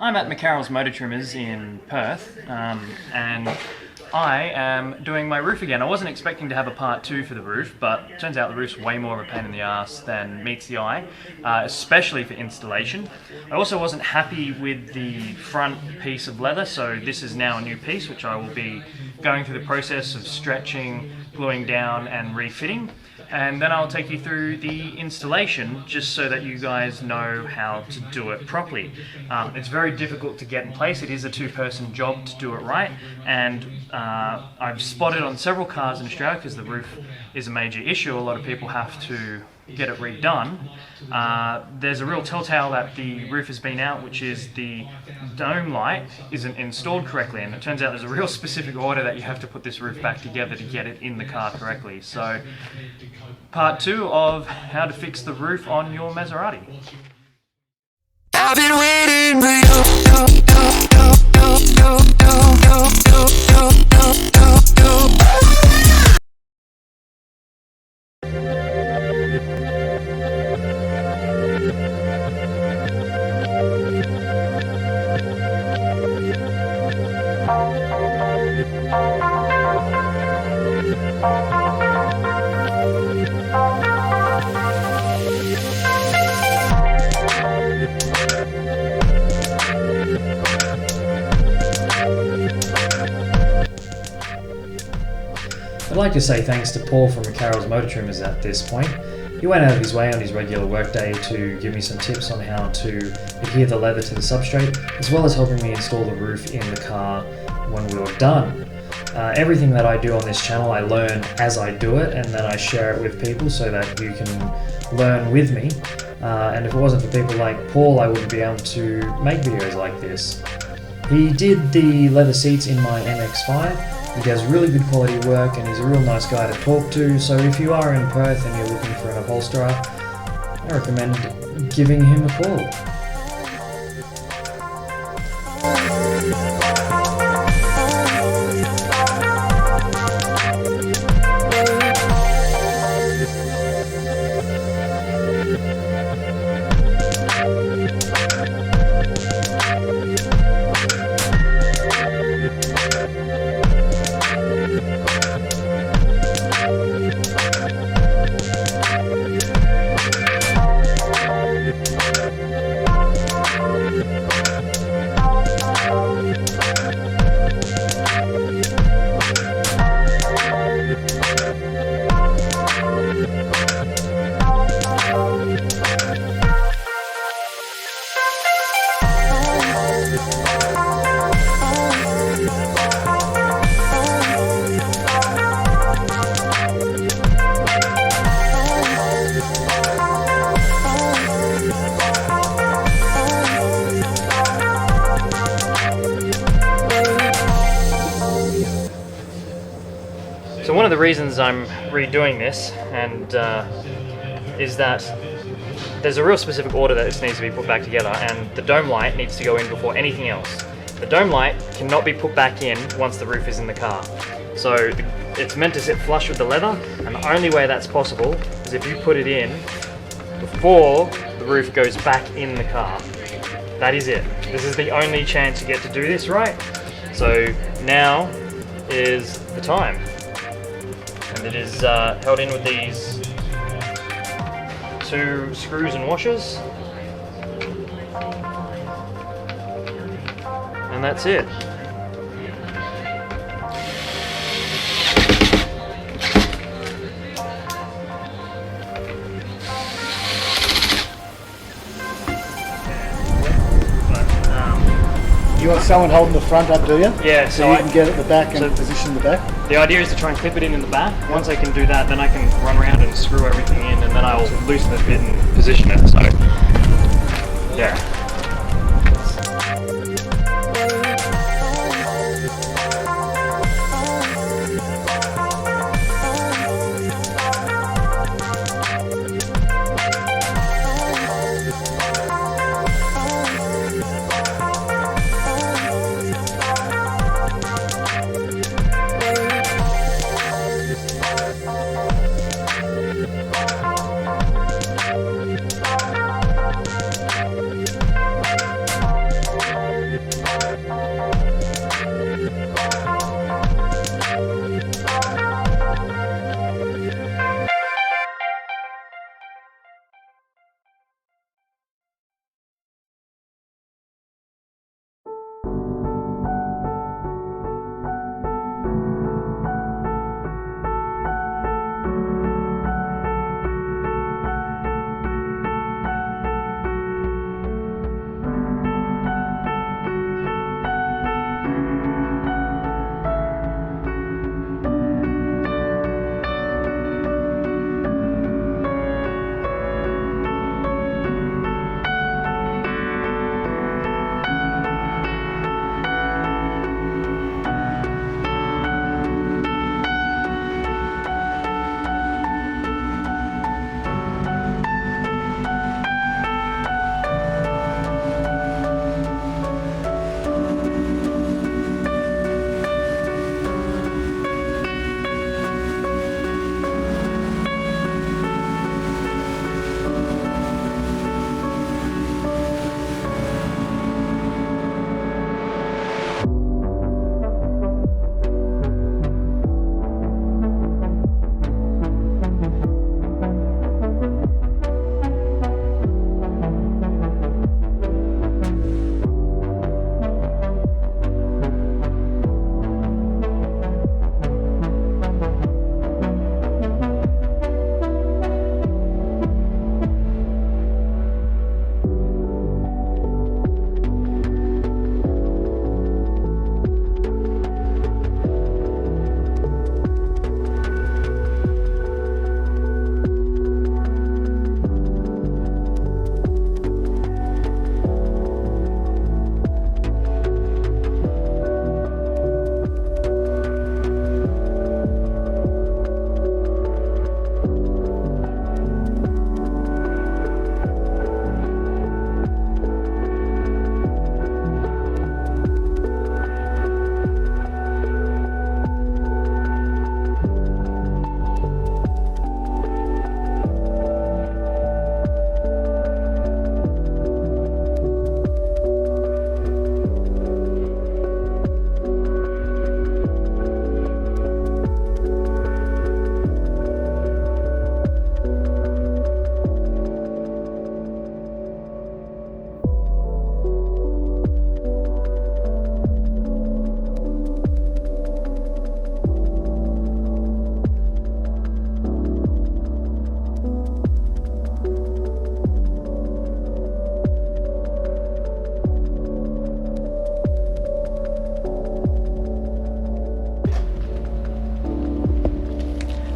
I'm at McCarroll's Motor Trimmers in Perth, and I am doing my roof again. I wasn't expecting to have a part 2 for the roof, but it turns out the roof's way more of a pain in the ass than meets the eye, especially for installation. I also wasn't happy with the front piece of leather, so this is now a new piece which I will be going through the process of stretching, gluing down and refitting. And then I'll take you through the installation just so that you guys know how to do it properly. It's very difficult to get in place. It is a two-person job to do it right, and I've spotted on several cars in Australia, because the roof is a major issue, a lot of people have to get it redone. There's a real telltale that the roof has been out, which is the dome light isn't installed correctly, and it turns out there's a real specific order that you have to put this roof back together to get it in the car correctly. So part 2 of how to fix the roof on your Maserati. I've been waiting for you. I'd like to say thanks to Paul from McCarroll's Motor Trimmers at this point. He went out of his way on his regular workday to give me some tips on how to adhere the leather to the substrate, as well as helping me install the roof in the car when we were done. Everything that I do on this channel I learn as I do it, and then I share it with people so that you can learn with me. And if it wasn't for people like Paul, I wouldn't be able to make videos like this. He did the leather seats in my MX-5. He does really good quality work, and he's a real nice guy to talk to, so if you are in Perth and you're looking for an upholsterer, I recommend giving him a call. So one of the reasons I'm redoing this is that there's a real specific order that this needs to be put back together, and the dome light needs to go in before anything else. The dome light cannot be put back in once the roof is in the car. So it's meant to sit flush with the leather, and the only way that's possible is if you put it in before the roof goes back in the car. That is it. This is the only chance you get to do this right. So now is the time. And it is held in with these 2 screws and washers, and that's it. You want someone holding the front up, do you? Yeah, so you can get at the back and position the back? The idea is to try and clip it in the back. Once I can do that, then I can run around and screw everything in, and then I'll loosen the bit and position it. So, yeah.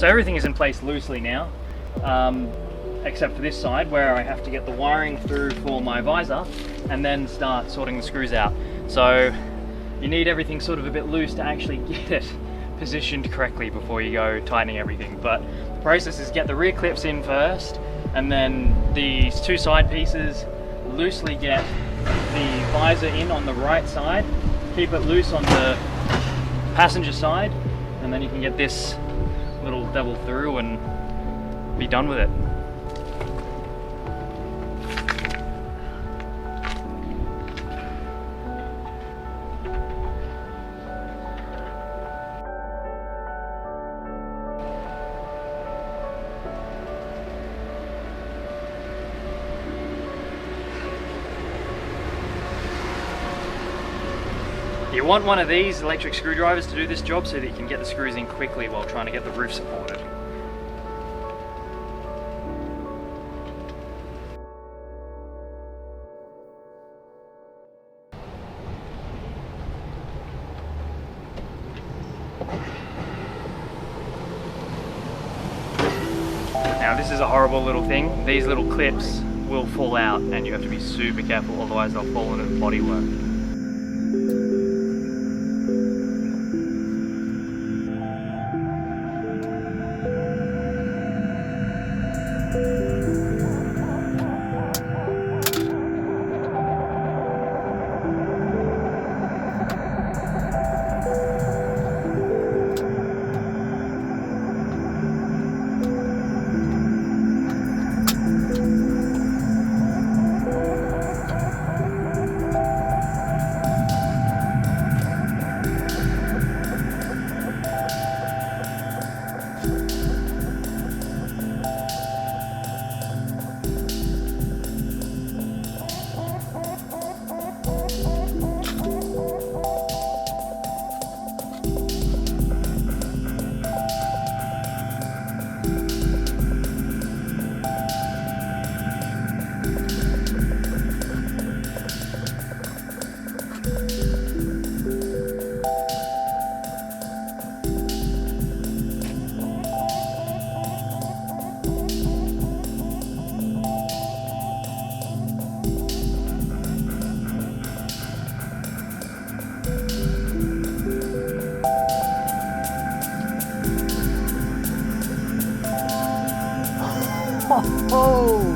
So everything is in place loosely now, except for this side where I have to get the wiring through for my visor and then start sorting the screws out. So you need everything sort of a bit loose to actually get it positioned correctly before you go tightening everything. But the process is get the rear clips in first, and then these two side pieces, loosely get the visor in on the right side, keep it loose on the passenger side, and then you can get this little devil through and be done with it. You want one of these electric screwdrivers to do this job so that you can get the screws in quickly while trying to get the roof supported. Now this is a horrible little thing. These little clips will fall out and you have to be super careful, otherwise they'll fall into the bodywork. Oh!